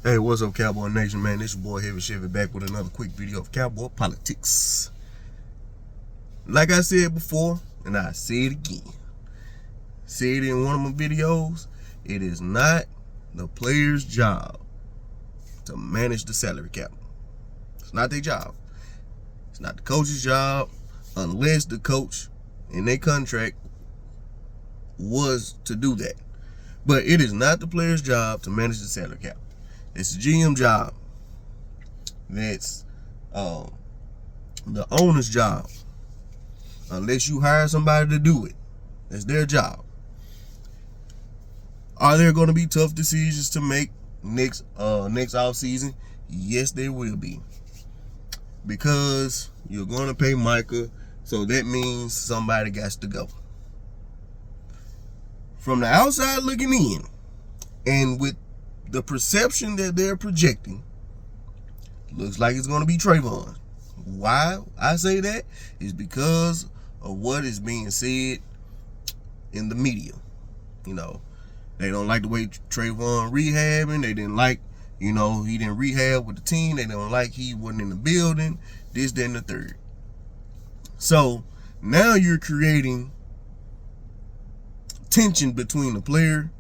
Hey, what's up, Cowboy Nation, man? This your boy Heavy Chevy back with another quick video of Cowboy politics. Like I said before, and I say it again, said in one of my videos, it is not the player's job to manage the salary cap. It's not their job. It's not the coach's job, unless the coach in their contract was to do that. But it is not the player's job to manage the salary cap. It's the GM job. That's the owner's job. Unless you hire somebody to do it, that's their job. Are there going to be tough decisions to make next off season? Yes, there will be, because you're going to pay Micah, so that means somebody got to go. From the outside looking in, and with the perception that they're projecting, looks like it's going to be Trayvon. Why I say that is because of what is being said in the media. You know, they don't like the way Trayvon rehabbing. They didn't like, he didn't rehab with the team. They don't like he wasn't in the building. This, that, and the third. So now you're creating tension between the player,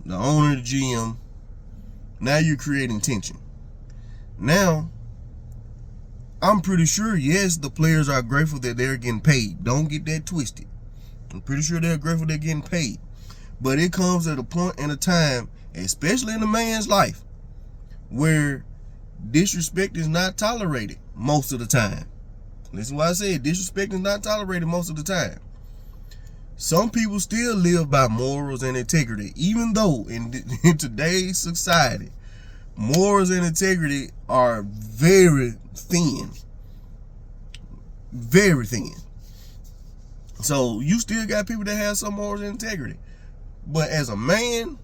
the owner, the GM. Now you're creating tension. Now, I'm pretty sure, yes, the players are grateful that they're getting paid. Don't get that twisted. I'm pretty sure they're grateful they're getting paid. But it comes at a point in a time, especially in a man's life, where disrespect is not tolerated most of the time. Listen to what I said. Disrespect is not tolerated most of the time. Some people still live by morals and integrity, even though in today's society, morals and integrity are very thin. Very thin. So you still got people that have some morals and integrity. But as a man,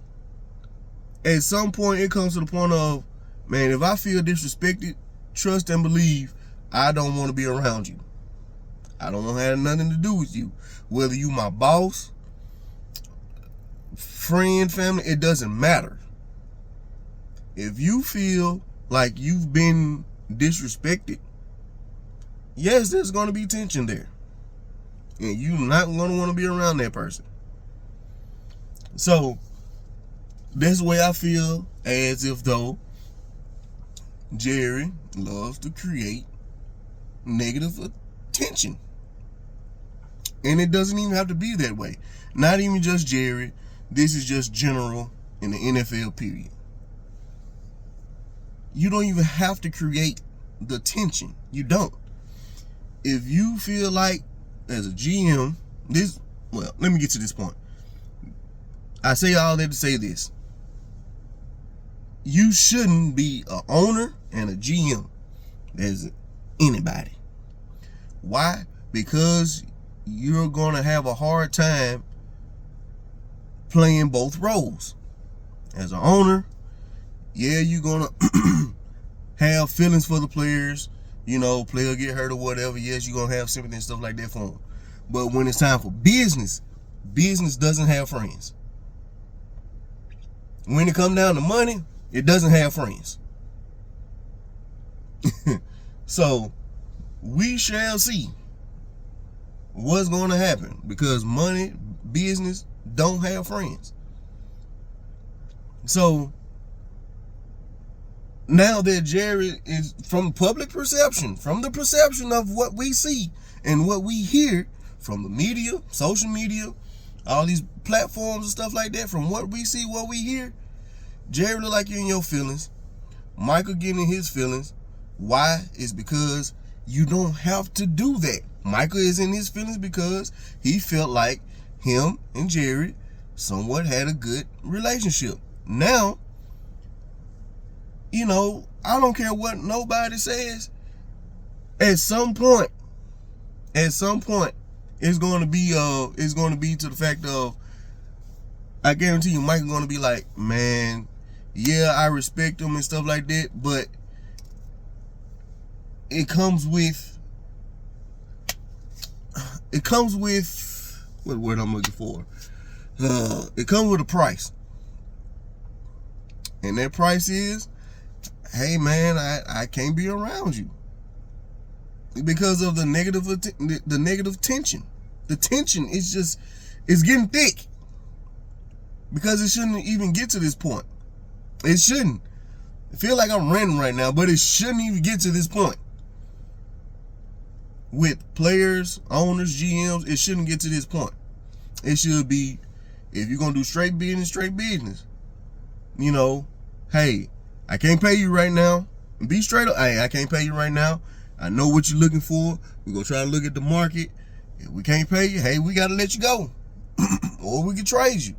at some point it comes to the point of, man, if I feel disrespected, trust and believe I don't want to be around you. I don't want to have nothing to do with you. Whether you my boss, friend, family, it doesn't matter. If you feel like you've been disrespected, yes, there's going to be tension there. And you're not going to want to be around that person. So, that's the way I feel, as if though Jerry loves to create negative attention. And it doesn't even have to be that way. Not even just Jerry. This is just general in the NFL period. You don't even have to create the tension. You don't. If you feel like, as a GM, let me get to this point. I say all that to say this. You shouldn't be an owner and a GM as anybody. Why? Because you're going to have a hard time playing both roles. As an owner, yeah, you're going to have feelings for the players. Player get hurt or whatever. Yes, you're going to have sympathy and stuff like that for them. But when it's time for business, business doesn't have friends. When it comes down to money, it doesn't have friends. So, we shall see what's going to happen, because money, business don't have friends. So now that Jerry is, from public perception, from the perception of what we see and what we hear from the media, social media, all these platforms and stuff like that, from what we see, what we hear, Jerry look like you're in your feelings. Michael getting in his feelings. Why? It's because you don't have to do that. Michael is in his feelings because he felt like him and Jerry somewhat had a good relationship. Now, I don't care what nobody says. At some point, it's going to be to the fact of, I guarantee you, Michael's going to be like, man, yeah, I respect him and stuff like that, but it comes with what word I'm looking for? It comes with a price. And that price is, hey man, I can't be around you because of the negative tension. The tension is getting thick because it shouldn't even get to this point. It shouldn't. I feel like I'm ranting right now, but it shouldn't even get to this point. With players, owners, GMs, it shouldn't get to this point. It should be, if you're going to do straight business, straight business. You know, hey, I can't pay you right now. Be straight up. Hey, I can't pay you right now. I know what you're looking for. We're going to try to look at the market. If we can't pay you, hey, we got to let you go. Or we can trade you.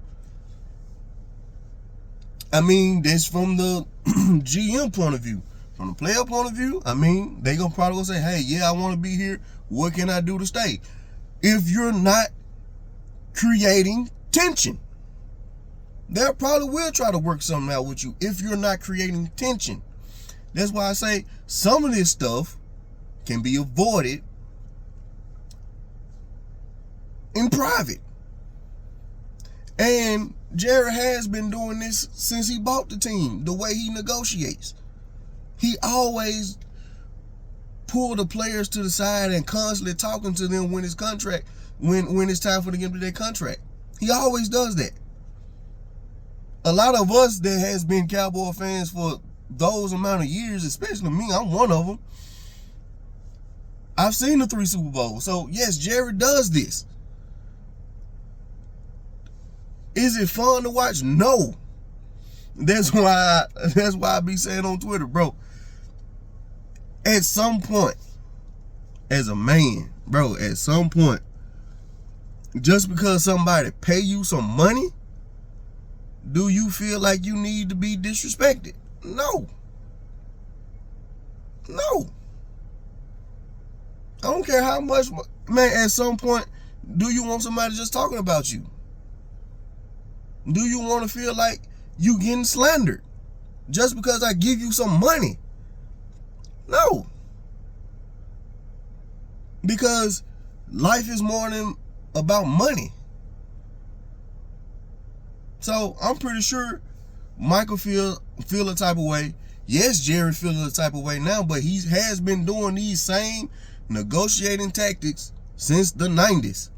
I mean, that's from the GM point of view. From the player point of view, I mean, they gonna probably say, hey, yeah, I want to be here. What can I do to stay? If you're not creating tension, they probably will try to work something out with you if you're not creating tension. That's why I say some of this stuff can be avoided in private. And Jerry has been doing this since he bought the team, the way he negotiates. He always pulled the players to the side and constantly talking to them when it's time for them to get their contract. He always does that. A lot of us that has been Cowboy fans for those amount of years, especially me, I'm one of them. I've seen the 3 Super Bowls. So yes, Jerry does this. Is it fun to watch? No. That's why I be saying on Twitter, bro. At some point, as a man, bro, at some point, just because somebody pay you some money, do you feel like you need to be disrespected? No. No. I don't care how much, man, at some point, do you want somebody just talking about you? Do you want to feel like you getting slandered just because I give you some money? No. Because life is more than about money. So I'm pretty sure Michael feel a type of way. Yes, Jerry feeling a type of way now, but he has been doing these same negotiating tactics since the 90s.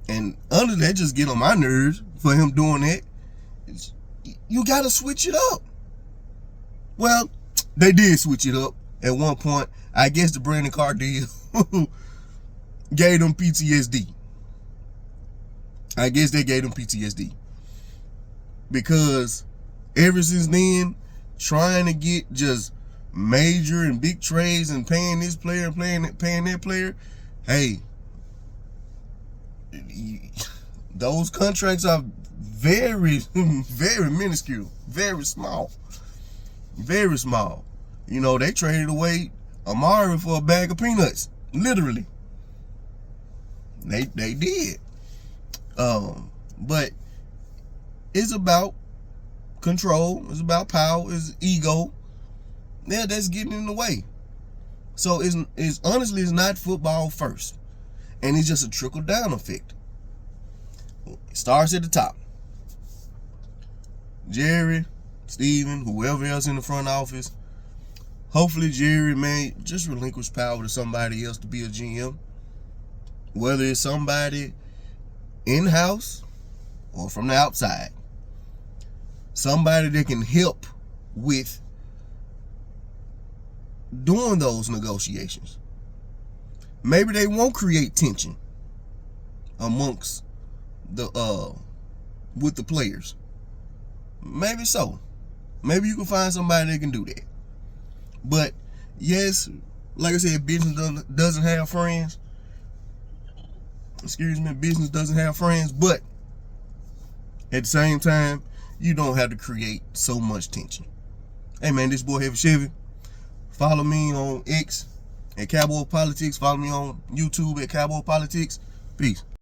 And under that just get on my nerves for him doing that. You got to switch it up. Well, they did switch it up at one point. I guess the Brandon Carr deal gave them PTSD. I guess they gave them PTSD. Because ever since then, trying to get just major and big trades and paying this player and paying that player, hey, those contracts are very, very minuscule, very small. Very small. You know, they traded away Amari for a bag of peanuts. Literally. They did. But it's about control. It's about power. It's ego. Yeah, that's getting in the way. So it's honestly, it's not football first. And it's just a trickle-down effect. It starts at the top. Jerry, Steven, whoever else in the front office. Hopefully Jerry may just relinquish power to somebody else to be a GM. Whether it's somebody in-house or from the outside. Somebody that can help with doing those negotiations. Maybe they won't create tension amongst the with the players. Maybe so. Maybe you can find somebody that can do that. But yes, like I said, business doesn't have friends. Excuse me, business doesn't have friends. But at the same time, you don't have to create so much tension. Hey man, this boy Heavy Chevy. Follow me on X at Cowboy Politics. Follow me on YouTube at Cowboy Politics. Peace.